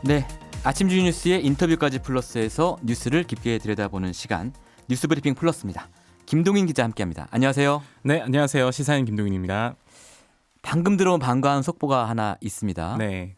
네, 아침 주요 뉴스의 인터뷰까지 플러스해서 뉴스를 깊게 들여다보는 시간 뉴스 브리핑 플러스입니다. 김동인 기자 함께합니다. 안녕하세요. 네, 안녕하세요. 시사인 김동인입니다. 방금 들어온 반가운 속보가 하나 있습니다. 네.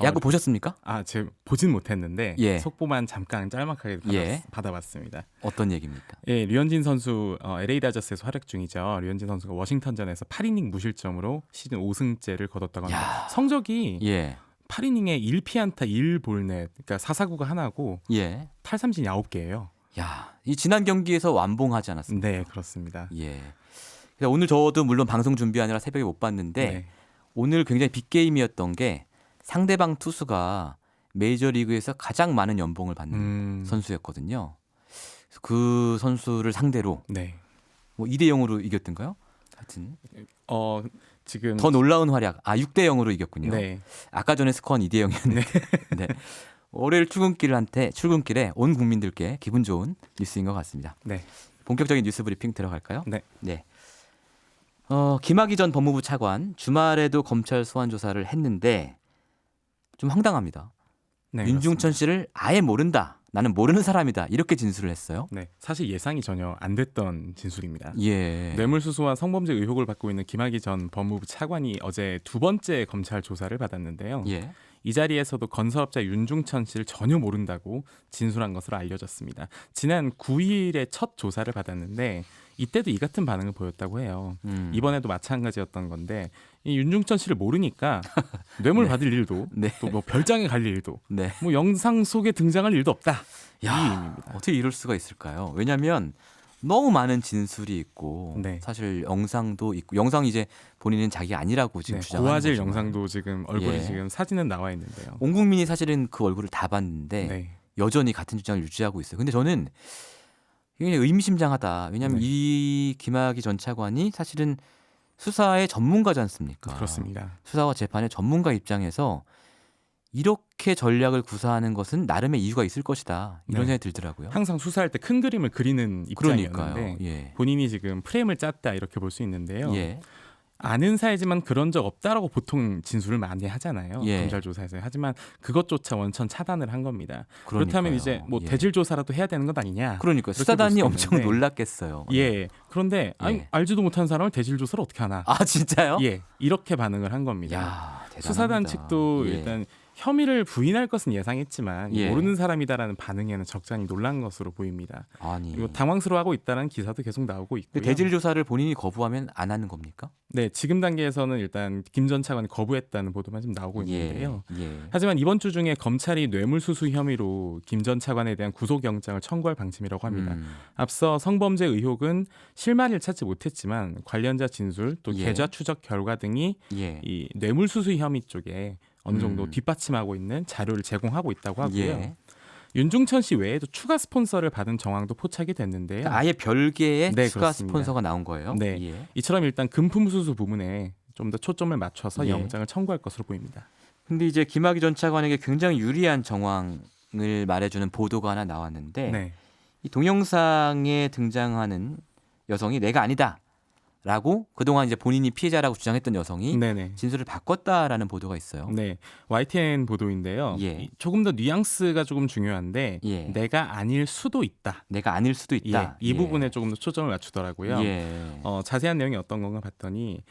야구 보셨습니까? 제가 보진 못했는데 예. 속보만 잠깐 짤막하게 예. 받아봤습니다. 어떤 얘기입니까? 예, 류현진 선수 LA 다저스에서 활약 중이죠. 류현진 선수가 워싱턴전에서 8이닝 무실점으로 시즌 5승째를 거뒀다고 합니다. 야. 성적이 예, 8이닝에 1피안타 1볼넷, 그러니까 4사구가 하나고 예. 탈삼진 9개예요. 야, 이 지난 경기에서 완봉하지 않았습니까? 네, 그렇습니다. 예. 그래서 오늘 저도 물론 방송 준비하느라 새벽에 못 봤는데 네. 오늘 굉장히 빅게임이었던 게 상대방 투수가 메이저리그에서 가장 많은 연봉을 받는 선수였거든요. 그래서 그 선수를 상대로 네. 뭐 2대 0으로 이겼던가요? 하여튼 지금 더 놀라운 활약. 6대 0으로 이겼군요. 네. 아까 전에 스코어는 2대 0이었는데. 네. 월요일 출근길에 온 국민들께 기분 좋은 뉴스인 것 같습니다. 네. 본격적인 뉴스 브리핑 들어갈까요? 네. 네. 김학의 전 법무부 차관 주말에도 검찰 소환 조사를 했는데 좀 황당합니다. 네, 윤중천 씨를 아예 모른다. 나는 모르는 사람이다. 이렇게 진술을 했어요. 네, 사실 예상이 전혀 안 됐던 진술입니다. 예. 뇌물수수와 성범죄 의혹을 받고 있는 김학의 전 법무부 차관이 어제 두 번째 검찰 조사를 받았는데요. 예. 이 자리에서도 건설업자 윤중천 씨를 전혀 모른다고 진술한 것으로 알려졌습니다. 지난 9일에 첫 조사를 받았는데 이때도 이 같은 반응을 보였다고 해요. 이번에도 마찬가지였던 건데 이 윤중천 씨를 모르니까 뇌물 네. 받을 일도 네. 또 뭐 별장에 갈 일도 네. 뭐 영상 속에 등장할 일도 없다. 이 야, 의미입니다. 어떻게 이럴 수가 있을까요? 왜냐하면 너무 많은 진술이 있고 네. 사실 영상도 있고 영상 이제 본인은 자기 아니라고 지금 네, 주장하는 고화질 거지만 영상도 지금 얼굴이 예. 지금 사진은 나와 있는데요. 온 국민이 사실은 그 얼굴을 다 봤는데 네. 여전히 같은 주장을 유지하고 있어요. 근데 저는 굉장히 의미심장하다. 왜냐하면 네. 이 김학의 전 차관이 사실은 수사의 전문가지 않습니까? 그렇습니다. 수사와 재판의 전문가 입장에서 이렇게 전략을 구사하는 것은 나름의 이유가 있을 것이다. 이런 네. 생각이 들더라고요. 항상 수사할 때 큰 그림을 그리는 그러니까요. 입장이었는데 예. 본인이 지금 프레임을 짰다 이렇게 볼 수 있는데요. 예. 아는 사이지만 그런 적 없다라고 보통 진술을 많이 하잖아요. 예. 검찰 조사에서. 하지만 그것조차 원천 차단을 한 겁니다. 그러니까요. 그렇다면 이제 뭐 예. 대질 조사라도 해야 되는 것 아니냐. 그러니까 그렇게 수사단이 볼 엄청 수도 있는데. 놀랐겠어요. 예. 그런데 아니, 예. 알지도 못한 사람을 대질 조사를 어떻게 하나. 진짜요? 예. 이렇게 반응을 한 겁니다. 야, 대단합니다. 수사단 측도 예. 일단 혐의를 부인할 것은 예상했지만 예. 모르는 사람이다라는 반응에는 적잖이 놀란 것으로 보입니다. 아니. 그리고 당황스러워하고 있다는 기사도 계속 나오고 있고요. 근데 대질 조사를 본인이 거부하면 안 하는 겁니까? 네, 지금 단계에서는 일단 김 전 차관이 거부했다는 보도만 지금 나오고 있는데요. 예. 하지만 이번 주 중에 검찰이 뇌물수수 혐의로 김 전 차관에 대한 구속영장을 청구할 방침이라고 합니다. 앞서 성범죄 의혹은 실마리를 찾지 못했지만 관련자 진술 또 예. 계좌 추적 결과 등이 예. 이 뇌물수수 혐의 쪽에 어느 정도 뒷받침하고 있는 자료를 제공하고 있다고 하고요. 예. 윤중천 씨 외에도 추가 스폰서를 받은 정황도 포착이 됐는데요. 그러니까 아예 별개의 네, 추가 그렇습니다. 스폰서가 나온 거예요. 네. 예. 이처럼 일단 금품 수수 부분에 좀 더 초점을 맞춰서 예. 영장을 청구할 것으로 보입니다. 근데 이제 김학의 전 차관에게 굉장히 유리한 정황을 말해주는 보도가 하나 나왔는데 네. 이 동영상에 등장하는 여성이 내가 아니다라고 그동안 이제 본인이 피해자라고 주장했던 여성이 네네. 진술을 바꿨다라는 보도가 있어요. 네, YTN 보도인데요. 예. 조금 더 뉘앙스가 조금 중요한데 예. 내가 아닐 수도 있다. 내가 아닐 수도 있다. 이 부분에 조금 더 초점을 맞추더라고요. 예. 자세한 내용이 어떤 건가 봤더니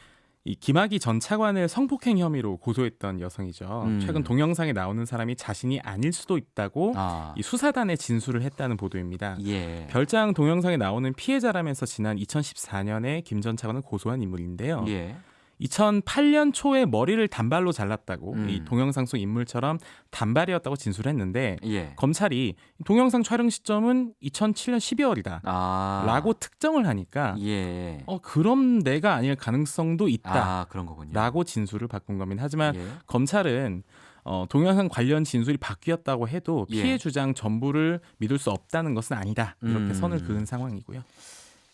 이 김학의 전 차관을 성폭행 혐의로 고소했던 여성이죠. 최근 동영상에 나오는 사람이 자신이 아닐 수도 있다고 이 수사단에 진술을 했다는 보도입니다. 예. 별장 동영상에 나오는 피해자라면서 지난 2014년에 김 전 차관을 고소한 인물인데요. 예. 2008년 초에 머리를 단발로 잘랐다고 음. 이 동영상 속 인물처럼 단발이었다고 진술했는데 예. 검찰이 동영상 촬영 시점은 2007년 12월이다 라고 특정을 하니까 예. 그럼 내가 아닐 가능성도 있다 그런 거군요. 라고 진술을 바꾼 겁니다. 하지만 예. 검찰은 동영상 관련 진술이 바뀌었다고 해도 피해 예. 주장 전부를 믿을 수 없다는 것은 아니다 이렇게 선을 그은 상황이고요.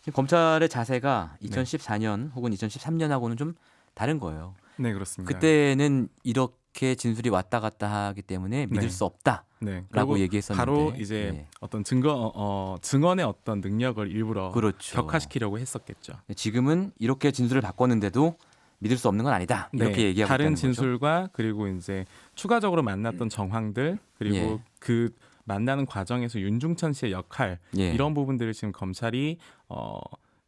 지금 검찰의 자세가 2014년 혹은 2013년하고는 좀 다른 거예요. 네, 그렇습니다. 그때는 이렇게 진술이 왔다 갔다 하기 때문에 믿을 네. 수 없다라고 네, 그리고 얘기했었는데 바로 이제 예. 어떤 증언의 어떤 능력을 일부러 그렇죠. 격화시키려고 했었겠죠. 지금은 이렇게 진술을 바꿨는데도 믿을 수 없는 건 아니다. 이렇게 네, 얘기하고 다른 있다는 거죠. 진술과 그리고 이제 추가적으로 만났던 정황들 그리고 예. 그 만나는 과정에서 윤중천 씨의 역할 예. 이런 부분들을 지금 검찰이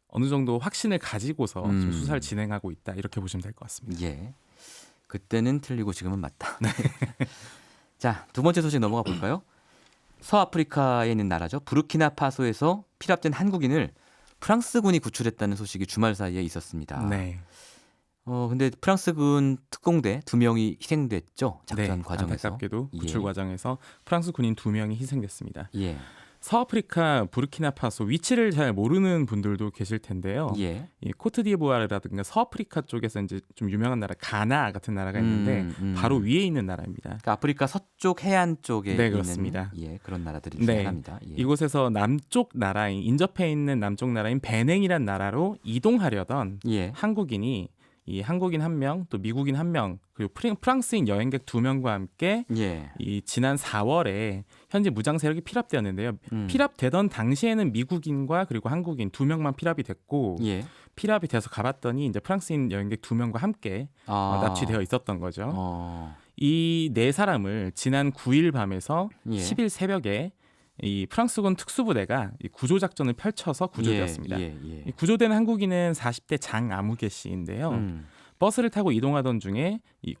어느 정도 확신을 가지고서 지금 수사를 진행하고 있다 이렇게 보시면 될 것 같습니다. 예. 그때는 틀리고 지금은 맞다. 자, 두 번째 소식 넘어가 볼까요? 서아프리카에 있는 나라죠. 부르키나파소에서 피랍된 한국인을 프랑스군이 구출했다는 소식이 주말 사이에 있었습니다. 네. 근데 프랑스군 특공대 2명이 희생됐죠. 작전 네, 과정에서. 안타깝게도 구출 예. 과정에서 프랑스 군인 2명이 희생됐습니다. 예. 서아프리카 부르키나파소 위치를 잘 모르는 분들도 계실 텐데요. 예. 이 코트디부아르라든가 서아프리카 쪽에서 이제 좀 유명한 나라 가나 같은 나라가 있는데 바로 위에 있는 나라입니다. 그러니까 아프리카 서쪽 해안 쪽에 네, 있는 그렇습니다. 예, 그런 나라들이 중에 네. 하나입니다. 예. 이곳에서 남쪽 나라인 인접해 있는 남쪽 나라인 베냉이란 나라로 이동하려던 예. 한국인이 이 한국인 1명 또 미국인 1명 그리고 프랑스인 여행객 2명과 함께 예. 이 지난 4월에 현재 무장 세력이 피랍되었는데요. 음. 피랍되던 당시에는 미국인과 그리고 한국인 2명만 피랍이 됐고 예. 피랍이 돼서 가봤더니 이제 프랑스인 여행객 2명과 함께 납치되어 있었던 거죠. 이 네 사람을 지난 9일 밤에서 예. 10일 새벽에 이 프랑스군 특수부대가 이 구조 작전을 펼쳐서 구조되었습니다. 예. 예. 이 구조된 한국인은 40대 장아무개 씨인데요. 버스를 타고 이동하던 중에 이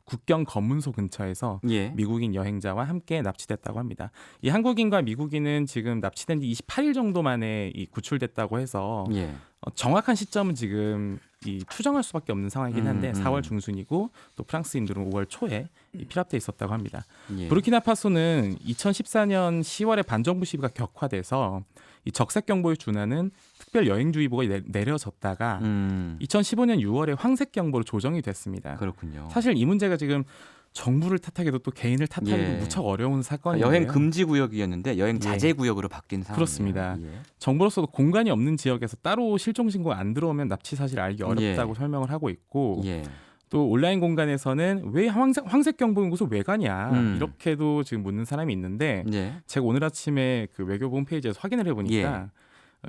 국경 검문소 근처에서 예. 미국인 여행자와 함께 납치됐다고 합니다. 이 한국인과 미국인은 지금 납치된 지 28일 정도 만에 이 구출됐다고 해서 예. 정확한 시점은 지금 이 추정할 수밖에 없는 상황이긴 한데 4월 중순이고 또 프랑스인들은 5월 초에 이 피랍돼 있었다고 합니다. 예. 부르키나파소는 2014년 10월에 반정부 시위가 격화돼서 이 적색 경보에 준하는 특별 여행주의보가 내려졌다가 2015년 6월에 황색 경보로 조정이 됐습니다. 그렇군요. 사실 이 문제가 지금 정부를 탓하기도 또 개인을 탓하기도 예. 무척 어려운 사건이에요. 여행 금지 구역이었는데 여행 자제 구역으로 바뀐 상황이에요. 그렇습니다. 예. 정부로서도 공간이 없는 지역에서 따로 실종 신고 안 들어오면 납치 사실 알기 어렵다고 예. 설명을 하고 있고 예. 또 온라인 공간에서는 왜 황색 경보인 곳을 왜 가냐 이렇게도 지금 묻는 사람이 있는데 예. 제가 오늘 아침에 그 외교부 홈페이지에서 확인을 해보니까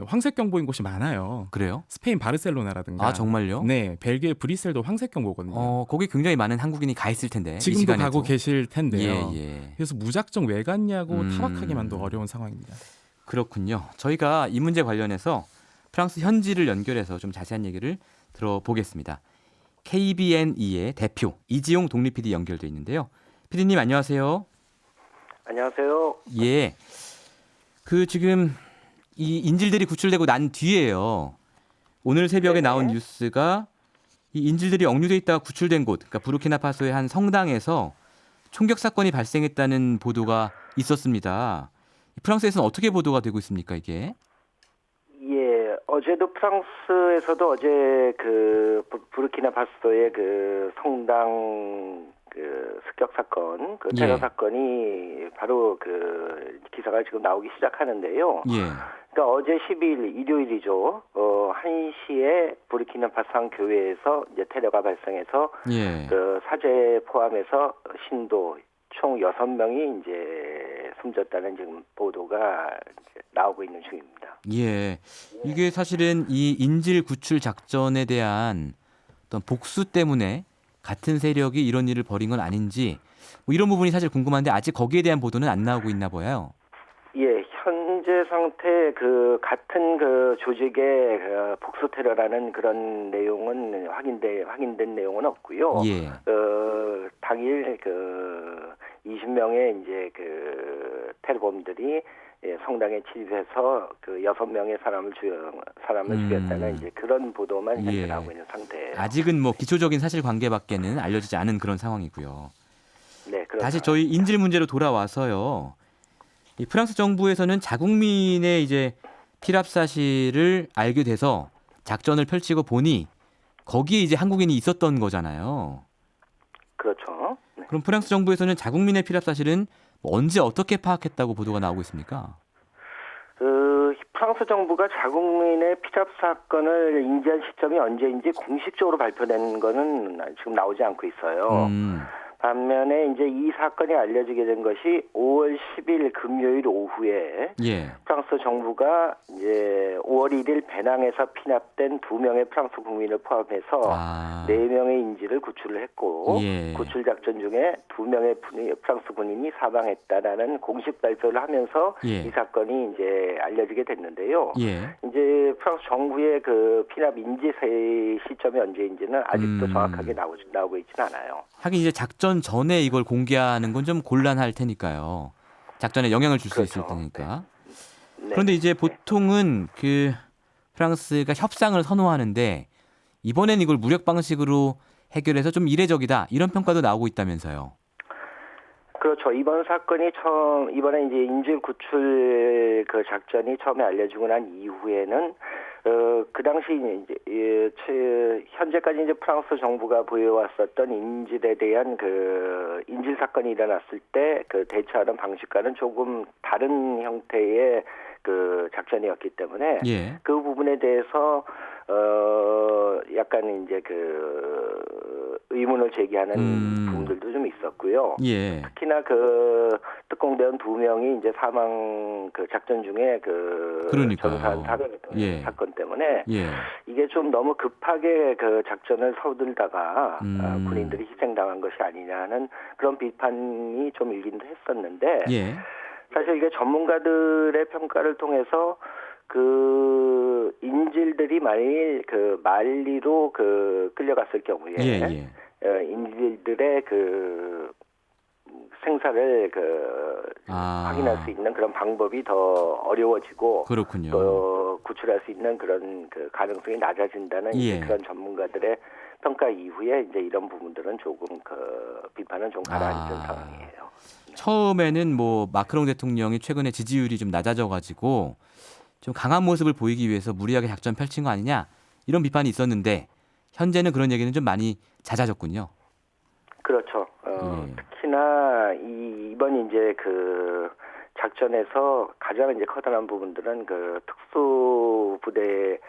황색 경보인 곳이 많아요. 그래요? 스페인 바르셀로나라든가. 아, 정말요? 네, 벨기에 브뤼셀도 황색 경보거든요. 거기 굉장히 많은 한국인이 가 있을 텐데. 이 지금도 시간에도. 가고 계실 텐데요. 예. 그래서 무작정 왜 갔냐고 타박하기만도 어려운 상황입니다. 그렇군요. 저희가 이 문제 관련해서 프랑스 현지를 연결해서 좀 자세한 얘기를 들어보겠습니다. KBNE의 대표 이지용 독립 PD 연결돼 있는데요. PD님 안녕하세요. 안녕하세요. 예. 그 지금 이 인질들이 구출되고 난 뒤에요. 오늘 새벽에 나온 뉴스가 이 인질들이 억류돼 있다가 구출된 곳, 그러니까 부르키나파소의 한 성당에서 총격 사건이 발생했다는 보도가 있었습니다. 프랑스에서는 어떻게 보도가 되고 있습니까, 이게? 예, 어제도 프랑스에서도 어제 그 부르키나파소의 그 성당 그 습격 사건, 그 테러 사건이 바로 그 기사가 지금 나오기 시작하는데요. 예. 그러니까 어제 10일 일요일이죠. 1시에 부르키나파소 한 교회에서 이제 테러가 발생해서 그 사제 포함해서 신도 총 6명이 이제 숨졌다는 지금 보도가 이제 나오고 있는 중입니다. 예. 이게 사실은 이 인질 구출 작전에 대한 어떤 복수 때문에 같은 세력이 이런 일을 벌인 건 아닌지 뭐 이런 부분이 사실 궁금한데 아직 거기에 대한 보도는 안 나오고 있나 봐요. 예, 현재 상태 그 같은 그 조직의 그 복수 테러라는 그런 내용은 확인된 내용은 없고요. 예. 당일 그 20명의 이제 그 테러범들이 성당에 침입해서 그 6명의 사람을 죽였다는 이제 그런 보도만 현재 나오고 있는 상태예요. 아직은 뭐 기초적인 사실관계밖에는 알려지지 않은 그런 상황이고요. 네, 다시 저희 인질 문제로 돌아와서요. 이 프랑스 정부에서는 자국민의 이제 피랍 사실을 알게 돼서 작전을 펼치고 보니 거기에 이제 한국인이 있었던 거잖아요. 그렇죠. 네. 그럼 프랑스 정부에서는 자국민의 피랍 사실은 언제 어떻게 파악했다고 보도가 나오고 있습니까? 프랑스 정부가 자국민의 피랍 사건을 인지한 시점이 언제인지 공식적으로 발표된 거는 지금 나오지 않고 있어요. 반면에 이제 이 사건이 알려지게 된 것이 5월 10일 금요일 오후에 예. 프랑스 정부가 이제 5월 1일 배낭에서 피납된 2명의 프랑스 국민을 포함해서 4명의 인질을 구출을 했고 예. 구출 작전 중에 2명의 프랑스 군인이 사망했다라는 공식 발표를 하면서 예. 이 사건이 이제 알려지게 됐는데요. 예. 이제 프랑스 정부의 그 피납 인지 시점이 언제인지는 아직도 정확하게 나오고 있지는 않아요. 하긴 이제 작전 전에 이걸 공개하는 건 좀 곤란할 테니까요. 작전에 영향을 줄 수 그렇죠. 있을 테니까. 네. 그런데 이제 보통은 그 프랑스가 협상을 선호하는데 이번엔 이걸 무력 방식으로 해결해서 좀 이례적이다 이런 평가도 나오고 있다면서요. 그렇죠. 이번 사건이 이번에 이제 인질 구출 그 작전이 처음에 알려지고 난 이후에는 그 당시 이제 현재까지 이제 프랑스 정부가 보여왔었던 인질에 대한 그 인질 사건이 일어났을 때 그 대처하는 방식과는 조금 다른 형태의 그 작전이었기 때문에 예. 그 부분에 대해서 약간 이제 그 의문을 제기하는 부분들도 좀 있었고요. 예. 특히나 그 특공대원 2명이 이제 사망 그 작전 중에 그 전사한 사건 때문에 예. 이게 좀 너무 급하게 그 작전을 서둘다가 군인들이 희생당한 것이 아니냐는 그런 비판이 좀 일긴 했었는데 예. 사실 이게 전문가들의 평가를 통해서 그 인질들이 만일 그 말리로 그 끌려갔을 경우에 인질들의 그 생사를 그 확인할 수 있는 그런 방법이 더 어려워지고 그렇군요. 또 구출할 수 있는 그런 그 가능성이 낮아진다는 이제 그런 전문가들의 평가 이후에 이제 이런 부분들은 조금 그 비판은 좀 가라앉은 상황이에요. 처음에는 뭐 마크롱 대통령이 최근에 지지율이 좀 낮아져가지고 좀 강한 모습을 보이기 위해서 무리하게 작전 펼친 거 아니냐 이런 비판이 있었는데 현재는 그런 얘기는 좀 많이 잦아졌군요. 그렇죠. 특히나 이번 이제 그 작전에서 가장 이제 커다란 부분들은 그 특수 부대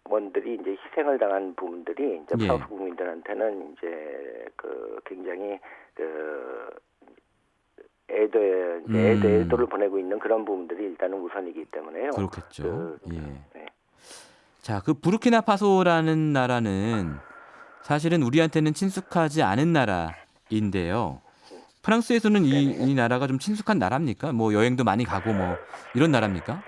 원들이 이제 희생을 당한 부분들이 이제 프랑스 국민들한테는 이제 그 굉장히 그 애도를 보내고 있는 그런 부분들이 일단은 우선이기 때문에요. 그렇겠죠. 네. 자, 그 부르키나파소라는 나라는 사실은 우리한테는 친숙하지 않은 나라인데요. 프랑스에서는 이 나라가 좀 친숙한 나라입니까? 뭐 여행도 많이 가고 뭐 이런 나라입니까?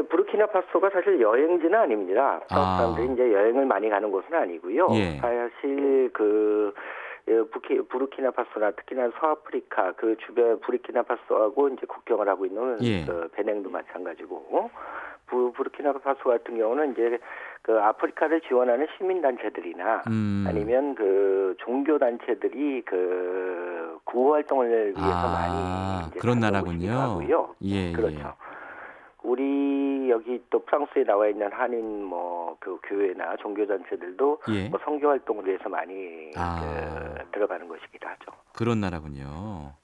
부르키나파소가 사실 여행지는 아닙니다. 프랑스 사람들이 이제 여행을 많이 가는 곳은 아니고요. 사실 그 부르키나파소나 특히나 서아프리카 그 주변 부르키나파소하고 이제 국경을 하고 있는 그 베냉도 마찬가지고 부르키나파소 같은 경우는 이제 그 아프리카를 지원하는 시민단체들이나 아니면 그 종교단체들이 그 구호 활동을 위해서 많이 이제 그런 나라군요. 하고요. 그렇죠. 우리 여기 또 프랑스에 나와 있는 한인 뭐 그 교회나 종교단체들도 뭐 선교 활동을 위해서 많이 들어가는 것이기도 하죠. 그런 나라군요.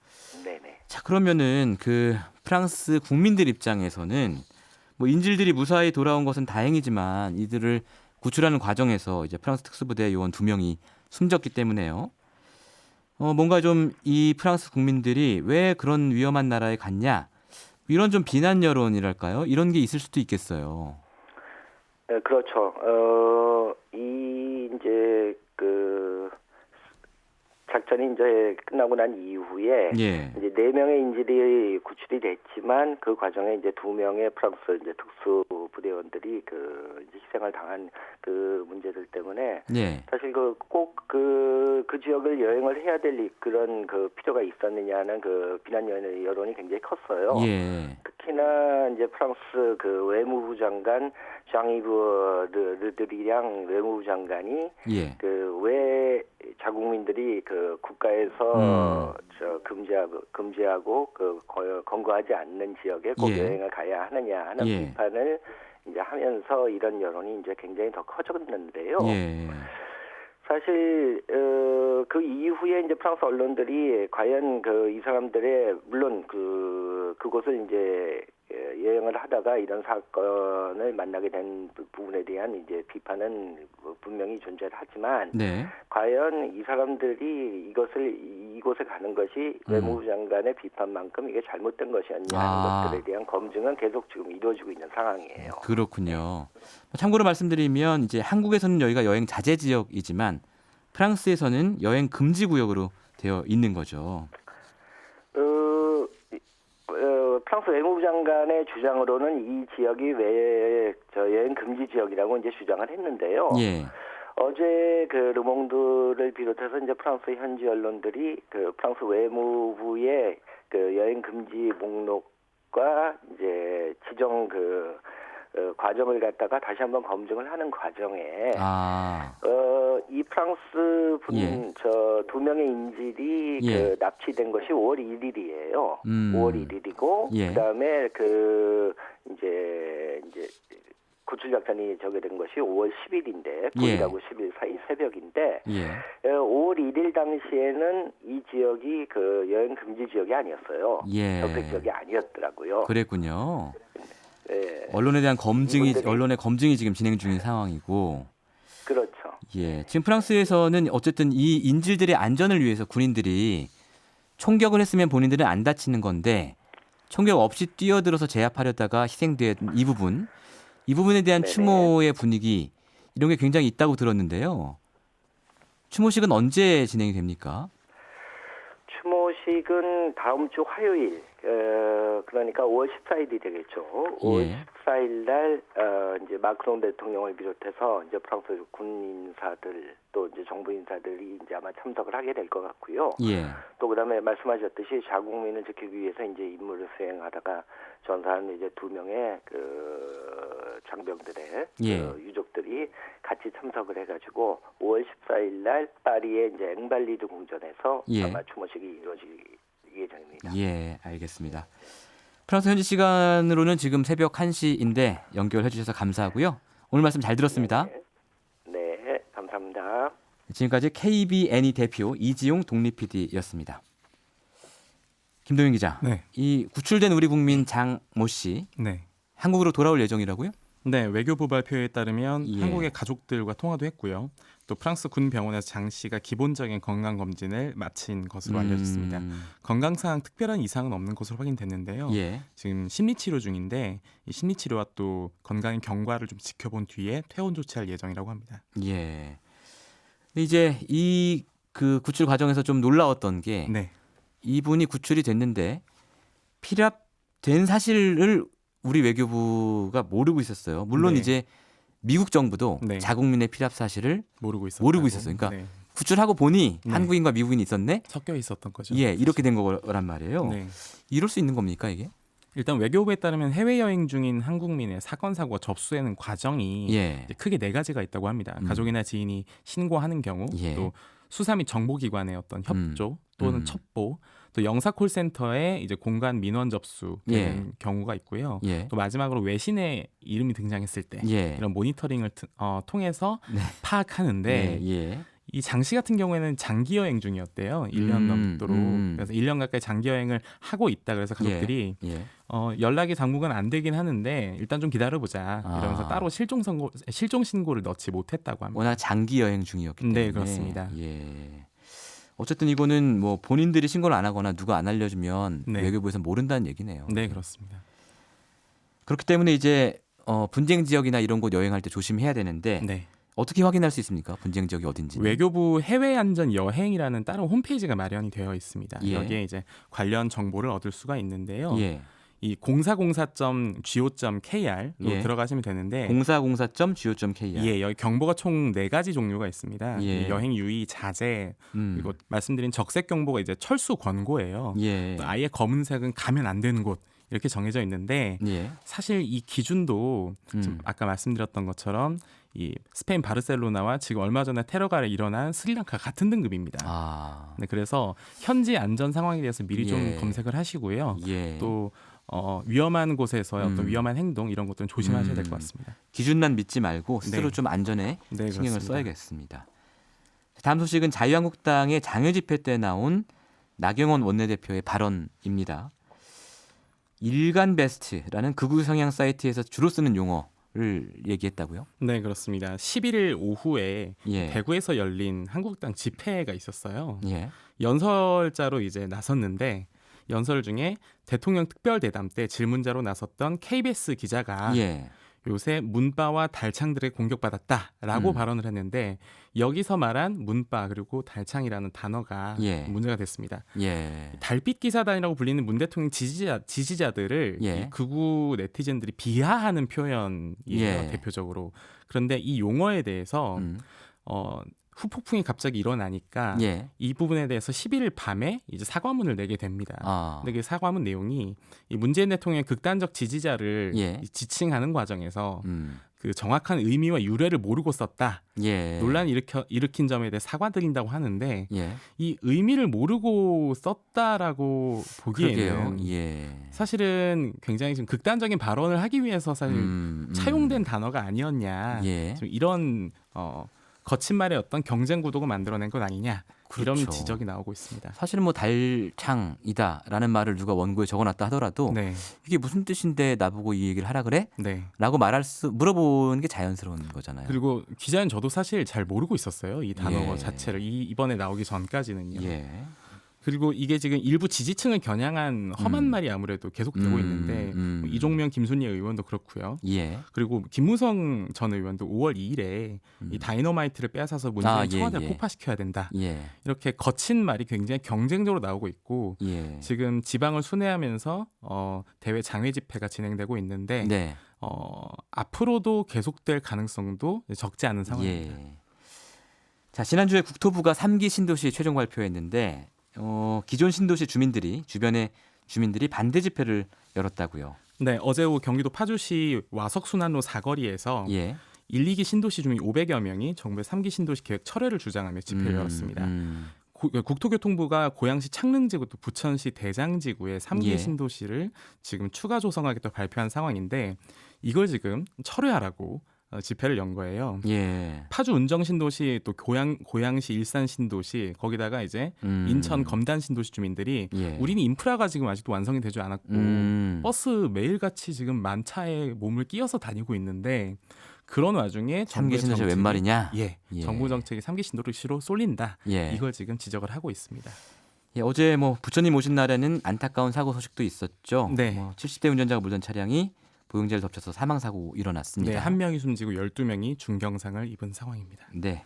네네. 자, 그러면은 그 프랑스 국민들 입장에서는 뭐 인질들이 무사히 돌아온 것은 다행이지만 이들을 구출하는 과정에서 이제 프랑스 특수부대 요원 2명이 숨졌기 때문에요. 뭔가 좀 이 프랑스 국민들이 왜 그런 위험한 나라에 갔냐 이런 좀 비난 여론이랄까요? 이런 게 있을 수도 있겠어요. 네, 그렇죠. 이제 그 작전이 이제 끝나고 난 이후에 이제 4명의 인질이 구출이 됐지만 그 과정에 이제 2명의 프랑스 이제 특수 부대원들이 그 이제 희생을 당한 그 문제들 때문에 사실 꼭 그 지역을 여행을 해야 될 그런 그 필요가 있었느냐는 그 비난 여론이 굉장히 컸어요. 특히나 이제 프랑스 그 외무부 장관 장이브 르드리랑 외무부 장관이 그 왜 자국민들이 그 국가에서 금지하고 그 권고하지 않는 지역에 꼭 여행을 가야 하느냐 하는 비판을 이제 하면서 이런 여론이 이제 굉장히 더 커졌는데요. 사실 그 이후에 이제 프랑스 언론들이 과연 이 사람들의 물론 그곳을 이제 여행을 하다가 이런 사건을 만나게 된 부분에 대한 이제 비판은 분명히 존재를 하지만 네. 과연 이 사람들이 이곳에 가는 것이 외무부 장관의 비판만큼 이게 잘못된 것이었냐 하는 것들에 대한 검증은 계속 지금 이루어지고 있는 상황이에요. 그렇군요. 참고로 말씀드리면 이제 한국에서는 여기가 여행 자제 지역이지만 프랑스에서는 여행 금지 구역으로 되어 있는 거죠. 프랑스 외무부 장관의 주장으로는 이 지역이 여행 금지 지역이라고 이제 주장을 했는데요. 예. 어제 르몽드를 비롯해서 이제 프랑스 현지 언론들이 프랑스 외무부의 여행 금지 목록과 이제 지정 과정을 갖다가 다시 한번 검증을 하는 과정에 이 프랑스 두 명의 인질이 예. 납치된 것이 5월 1일이에요. 5월 1일이고 예. 그다음에 이제 구출 작전이 된 것이 5월 10일인데 9일하고 10일 사이 새벽인데 5월 1일 당시에는 이 지역이 여행 금지 지역이 아니었어요. 적색 지역이 아니었더라고요. 그랬군요. 네. 언론에 대한 언론의 검증이 지금 진행 중인 상황이고. 그렇죠. 예. 지금 프랑스에서는 어쨌든 이 인질들의 안전을 위해서 군인들이 총격을 했으면 본인들은 안 다치는 건데 총격 없이 뛰어들어서 제압하려다가 희생된 이 부분에 대한 네네. 추모의 분위기 이런 게 굉장히 있다고 들었는데요. 추모식은 언제 진행이 됩니까? 추모식은 다음 주 화요일, 그러니까 5월 14일이 되겠죠. 5월 14일 날 이제 마크롱 대통령을 비롯해서 이제 프랑스 군 인사들 또 이제 정부 인사들이 이제 아마 참석을 하게 될 것 같고요. 또 그다음에 말씀하셨듯이 자국민을 지키기 위해서 이제 임무를 수행하다가 전사한 이제 2명의 장병들의 유족들이 같이 참석을 해가지고 5월 14일 날 파리의 이제 앵발리드 궁전에서 아마 추모식이 이루어질 예정입니다. 예, 알겠습니다. 프랑스 현지 시간으로는 지금 새벽 1시인데 연결해 주셔서 감사하고요. 오늘 말씀 잘 들었습니다. 네, 감사합니다. 지금까지 KBNE 대표 이지용 독립 PD였습니다. 김동윤 기자, 이 구출된 우리 국민 장모 씨, 한국으로 돌아올 예정이라고요? 네, 외교부 발표에 따르면 한국의 가족들과 통화도 했고요. 또 프랑스 군 병원에서 장 씨가 기본적인 건강 검진을 마친 것으로 알려졌습니다. 건강상 특별한 이상은 없는 것으로 확인됐는데요. 지금 심리 치료 중인데 이 심리 치료와 또 건강 경과를 좀 지켜본 뒤에 퇴원 조치할 예정이라고 합니다. 예. 근데 이제 이 구출 과정에서 좀 놀라웠던 게 이분이 구출이 됐는데 피랍된 사실을 우리 외교부가 모르고 있었어요. 물론 이제 미국 정부도 자국민의 피랍 사실을 모르고 있었어요. 그러니까 구출하고 보니 한국인과 미국인이 있었네. 섞여 있었던 거죠. 예, 이렇게 된 거란 말이에요. 이럴 수 있는 겁니까 이게? 일단 외교부에 따르면 해외여행 중인 한국민의 사건 사고가 접수되는 과정이 크게 4가지가 있다고 합니다. 가족이나 지인이 신고하는 경우, 또 수사 및 정보기관의 어떤 협조 또는 첩보, 또 영사콜센터에 이제 공간 민원 접수되는 경우가 있고요. 또 마지막으로 외신의 이름이 등장했을 때 이런 모니터링을 통해서 파악하는데 이 장 씨 같은 경우에는 장기 여행 중이었대요. 1년 넘도록. 그래서 1년 가까이 장기 여행을 하고 있다. 그래서 가족들이 연락이 당분간 안 되긴 하는데 일단 좀 기다려보자. 이러면서 따로 실종 신고를 넣지 못했다고 합니다. 워낙 장기 여행 중이었기 때문에. 네, 그렇습니다. 어쨌든 이거는 뭐 본인들이 신고를 안 하거나 누가 안 알려주면 외교부에서 모른다는 얘기네요. 네, 그렇습니다. 그렇기 때문에 이제 분쟁 지역이나 이런 곳 여행할 때 조심해야 되는데 어떻게 확인할 수 있습니까? 분쟁 지역이 어딘지. 외교부 해외 안전 여행이라는 따로 홈페이지가 마련이 되어 있습니다. 여기에 이제 관련 정보를 얻을 수가 있는데요. 이 0404.go.kr로 들어가시면 되는데 0404.go.kr. 여기 경보가 총 4가지 종류가 있습니다. 이 여행 유의, 자제, 그리고 말씀드린 적색 경보가 이제 철수 권고예요. 또 아예 검은색은 가면 안 되는 곳 이렇게 정해져 있는데 사실 이 기준도 지금 아까 말씀드렸던 것처럼 이 스페인 바르셀로나와 지금 얼마 전에 테러가 일어난 스리랑카 같은 등급입니다. 그래서 현지 안전 상황에 대해서 미리 좀 검색을 하시고요. 또 위험한 곳에서의 어떤 위험한 행동 이런 것들은 조심하셔야 될 것 같습니다. 기준만 믿지 말고 스스로 좀 안전에 신경을 그렇습니다. 써야겠습니다. 다음 소식은 자유한국당의 장외 집회 때 나온 나경원 원내대표의 발언입니다. 일간 베스트라는 극우 성향 사이트에서 주로 쓰는 용어를 얘기했다고요? 네, 그렇습니다. 11일 오후에 예. 대구에서 열린 한국당 집회가 있었어요. 예. 연설자로 이제 나섰는데 연설 중에 대통령 특별대담 때 질문자로 나섰던 KBS 기자가 예. 요새 문바와 달창들에 공격받았다라고 발언을 했는데 여기서 말한 문바 그리고 달창이라는 단어가 예. 문제가 됐습니다. 예. 달빛 기사단이라고 불리는 문 대통령 지지자들을 예. 이 극우 네티즌들이 비하하는 표현이에요. 예. 대표적으로. 그런데 이 용어에 대해서 후폭풍이 갑자기 일어나니까 예. 이 부분에 대해서 11일 밤에 이제 사과문을 내게 됩니다. 근데 그 사과문 내용이 이 문재인 대통령의 극단적 지지자를 예. 지칭하는 과정에서 그 정확한 의미와 유래를 모르고 썼다. 예. 논란을 일으킨 점에 대해 사과드린다고 하는데 예. 이 의미를 모르고 썼다라고 보기에는 예. 사실은 굉장히 좀 극단적인 발언을 하기 위해서 사실 차용된 단어가 아니었냐. 예. 좀 이런 거친 말의 어떤 경쟁 구도가 만들어낸 것 아니냐. 그렇죠. 이런 지적이 나오고 있습니다. 사실은 뭐 달창이다라는 말을 누가 원고에 적어놨다 하더라도 네. 이게 무슨 뜻인데 나보고 이 얘기를 하라 그래? 네. 라고 물어보는 게 자연스러운 거잖아요. 그리고 기자는 저도 사실 잘 모르고 있었어요. 이 단어 예. 자체를 이번에 나오기 전까지는요. 예. 그리고 이게 지금 일부 지지층을 겨냥한 험한 말이 아무래도 계속되고 있는데 이종명, 김순희 의원도 그렇고요. 예. 그리고 김무성 전 의원도 5월 2일에 이 다이너마이트를 빼앗아서 문재인 청와대를 폭파시켜야 된다. 예. 이렇게 거친 말이 굉장히 경쟁적으로 나오고 있고 예. 지금 지방을 순회하면서 대외 장외 집회가 진행되고 있는데 네. 앞으로도 계속될 가능성도 적지 않은 상황입니다. 예. 자, 지난주에 국토부가 3기 신도시 최종 발표했는데 기존 신도시 주변의 주민들이 반대 집회를 열었다고요. 네, 어제 오후 경기도 파주시 와석순환로 사거리에서 예. 1, 2기 신도시 주민 500여 명이 정부의 3기 신도시 계획 철회를 주장하며 집회를 열었습니다. 국토교통부가 고양시 창릉지구 또 부천시 대장지구의 3기 예. 신도시를 지금 추가 조성하겠다 발표한 상황인데 이걸 지금 철회하라고 집회를 연 거예요. 예. 파주 운정신도시 또 고양시 일산신도시 거기다가 이제 인천 검단신도시 주민들이 예. 우리는 인프라가 지금 아직도 완성이 되지 않았고 버스 매일같이 지금 만차에 몸을 끼어서 다니고 있는데 그런 와중에 3기 신도시 웬 말이냐? 예, 정부 정책이 3기 신도시로 쏠린다. 예. 이걸 지금 지적을 하고 있습니다. 예, 어제 뭐 부처님 오신 날에는 안타까운 사고 소식도 있었죠. 네. 70대 운전자가 몰던 차량이 보행자를 덮쳐서 사망 사고 일어났습니다. 네, 한 명이 숨지고 12명이 중경상을 입은 상황입니다. 네.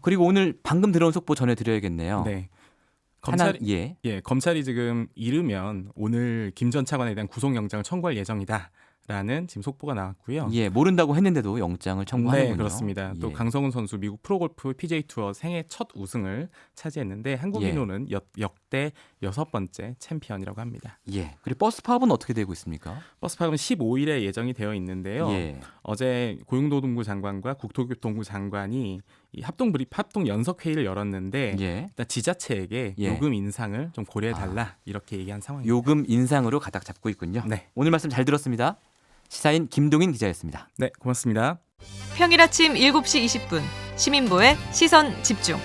그리고 오늘 방금 들어온 속보 전해드려야겠네요. 네. 검찰이 지금 이르면 오늘 김 전 차관에 대한 구속영장을 청구할 예정이다라는 지금 속보가 나왔고요. 예, 모른다고 했는데도 영장을 청구하는군요. 네, 그렇습니다. 또 예. 강성훈 선수 미국 프로골프 PGA 투어 생애 첫 우승을 차지했는데 한국인으로는 역대 6번째 챔피언이라고 합니다. 예. 그리고 버스 파업은 어떻게 되고 있습니까? 버스 파업은 15일에 예정이 되어 있는데요. 예. 어제 고용노동부 장관과 국토교통부 장관이 이 합동 연석 회의를 열었는데 예. 일단 지자체에게 예. 요금 인상을 좀 고려해 달라 이렇게 얘기한 상황입니다. 요금 인상으로 가닥 잡고 있군요. 네. 오늘 말씀 잘 들었습니다. 시사인 김동인 기자였습니다. 네, 고맙습니다. 평일 아침 7시 20분 시민보의 시선 집중.